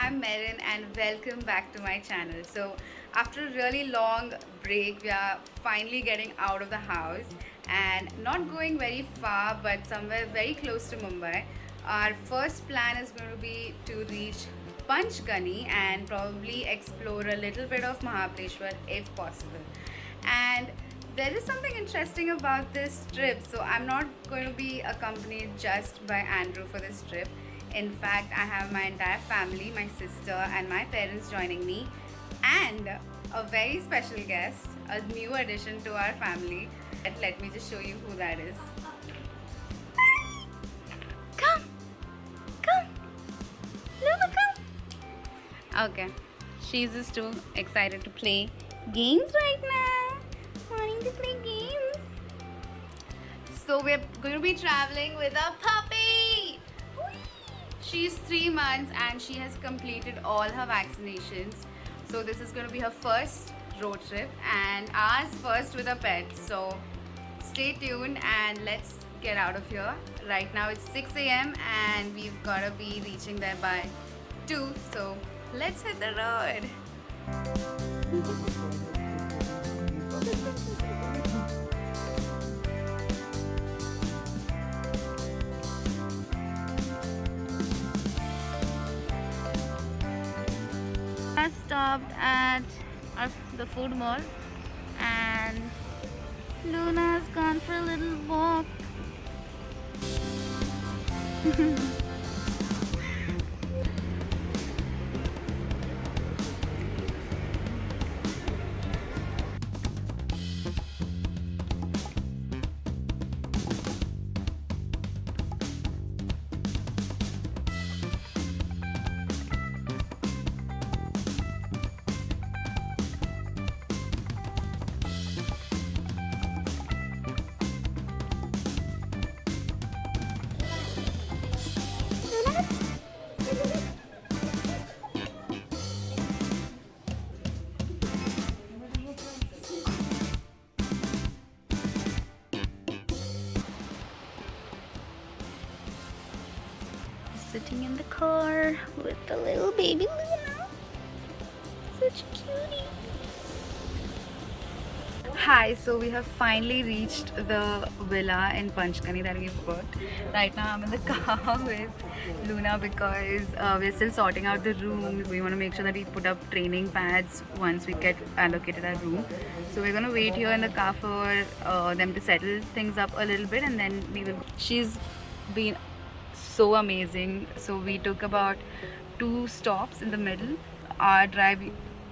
I'm Merin and welcome back to my channel. So, after a really long break, we are finally getting out of the house and not going very far but somewhere very close to Mumbai. Our first plan is going to be to reach Panchgani and probably explore a little bit of Mahableshwar if possible. And there is something interesting about this trip. So I'm not going to be accompanied just by Andrew for this trip. In fact, I have my entire family, my sister, and my parents joining me, and a very special guest, a new addition to our family. Let me just show you who that is. Come, come, Luna, come. Okay, she's just too excited to play games right now. Wanting to play games. So we're going to be traveling with a puppy. She's 3 months and she has completed all her vaccinations. So this is going to be her first road trip and ours first with a pet. So stay tuned and let's get out of here. Right now it's 6 a.m. and we've got to be reaching there by 2. So let's hit the road. I stopped at the food mall and Luna's gone for a little walk. Sitting in the car with the little baby Luna. Such a cutie. Hi, so we have finally reached the villa in Panchgani that we've booked. Right now I'm in the car with Luna because we're still sorting out the rooms. We want to make sure that we put up training pads once we get allocated our room. So we're going to wait here in the car for them to settle things up a little bit and then we will. She's been so amazing. So we took about 2 stops in the middle. Our drive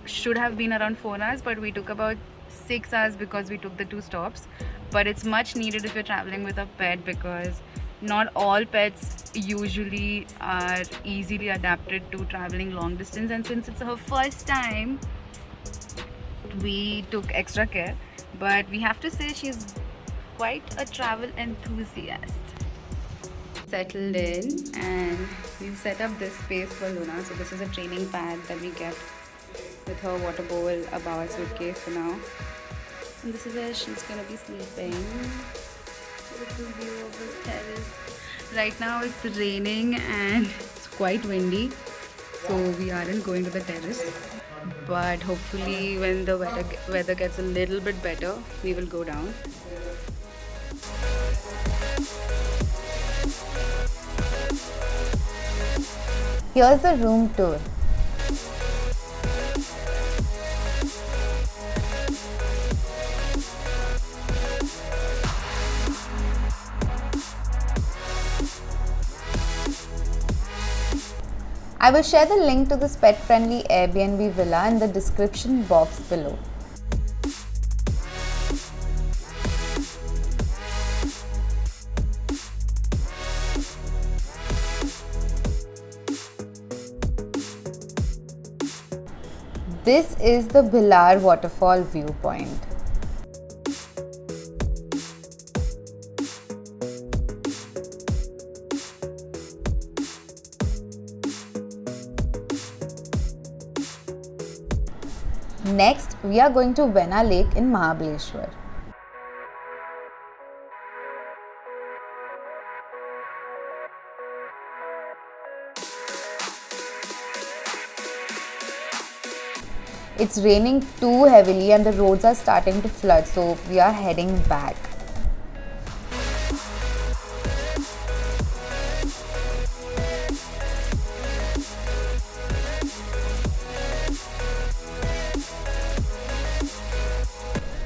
should have been around 4 hours, but we took about 6 hours because we took the 2 stops. But it's much needed if you're traveling with a pet because not all pets usually are easily adapted to traveling long distance, and since it's her first time we took extra care. But we have to say she's quite a travel enthusiast. Settled in and we've set up this space for Luna. So this is a training pad that we kept with her water bowl above our suitcase for now. And this is where she's gonna be sleeping. Little view of the terrace. Right now it's raining and it's quite windy, so we aren't going to the terrace. But hopefully when the weather gets a little bit better, we will go down. Here's a room tour. I will share the link to this pet-friendly Airbnb villa in the description box below. This is the Bhilar Waterfall viewpoint. Next, we are going to Venna Lake in Mahableshwar. It's raining too heavily and the roads are starting to flood, so we are heading back.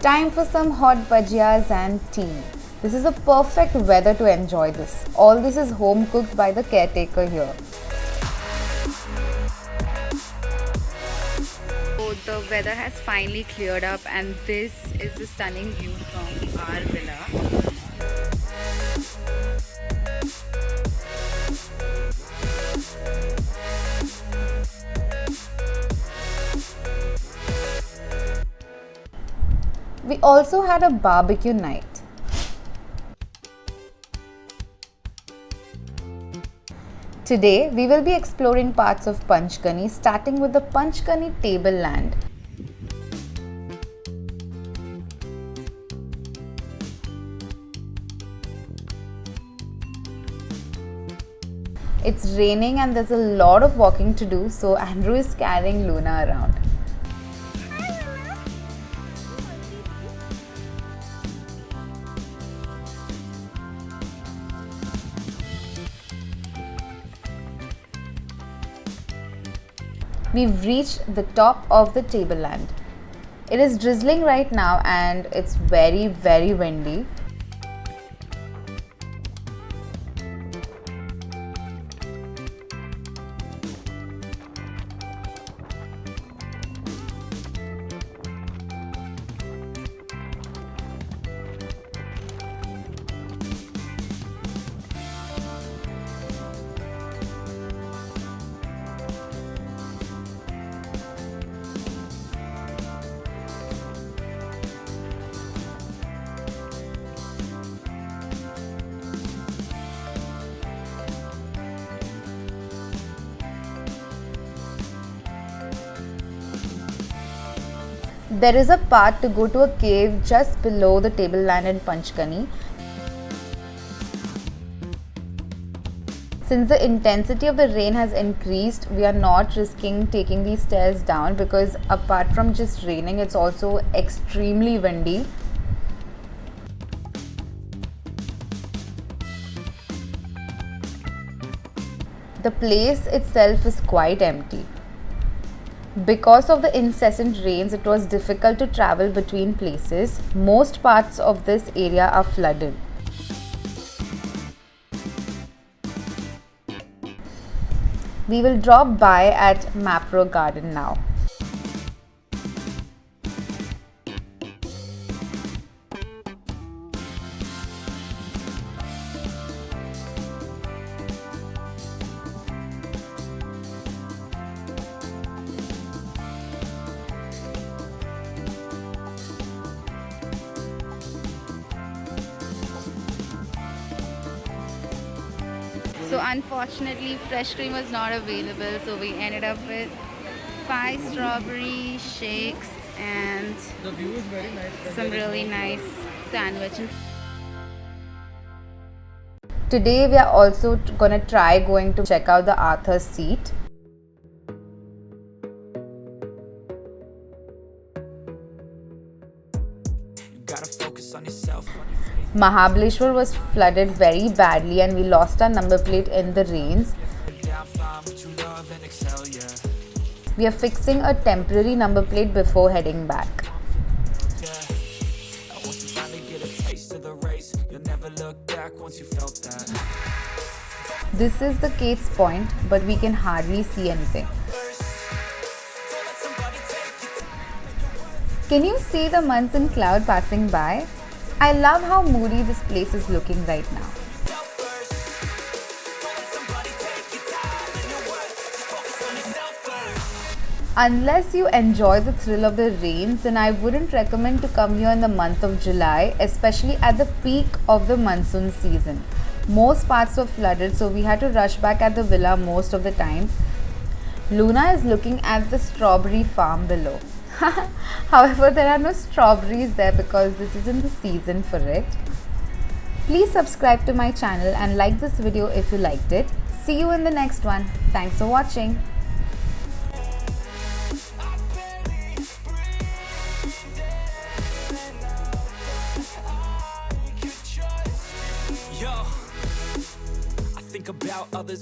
Time for some hot bhajiyas and tea. This is a perfect weather to enjoy this. All this is home cooked by the caretaker here. So the weather has finally cleared up and this is the stunning view from our villa. We also had a barbecue night. Today, we will be exploring parts of Panchgani, starting with the Panchgani tableland. It's raining and there's a lot of walking to do, so Andrew is carrying Luna around. We've reached the top of the tableland. It is drizzling right now and it's very, very windy. There is a path to go to a cave just below the tableland in Panchgani. Since the intensity of the rain has increased, we are not risking taking these stairs down because apart from just raining, it's also extremely windy. The place itself is quite empty. Because of the incessant rains, it was difficult to travel between places. Most parts of this area are flooded. We will drop by at Mapro garden now. So unfortunately fresh cream was not available, so we ended up with 5 strawberry shakes and The view is very nice. some really nice sandwich. Today we are also gonna try going to check out the Arthur's Seat. Mahableshwar was flooded very badly and we lost our number plate in the rains. We are fixing a temporary number plate before heading back. This is the Kate's Point, but we can hardly see anything. Can you see the monsoon cloud passing by? I love how moody this place is looking right now. Unless you enjoy the thrill of the rains, then I wouldn't recommend to come here in the month of July, especially at the peak of the monsoon season. Most parts were flooded, so we had to rush back at the villa most of the time. Luna is looking at the strawberry farm below. However, there are no strawberries there because this isn't the season for it. Please subscribe to my channel and like this video if you liked it. See you in the next one. Thanks for watching. think about others.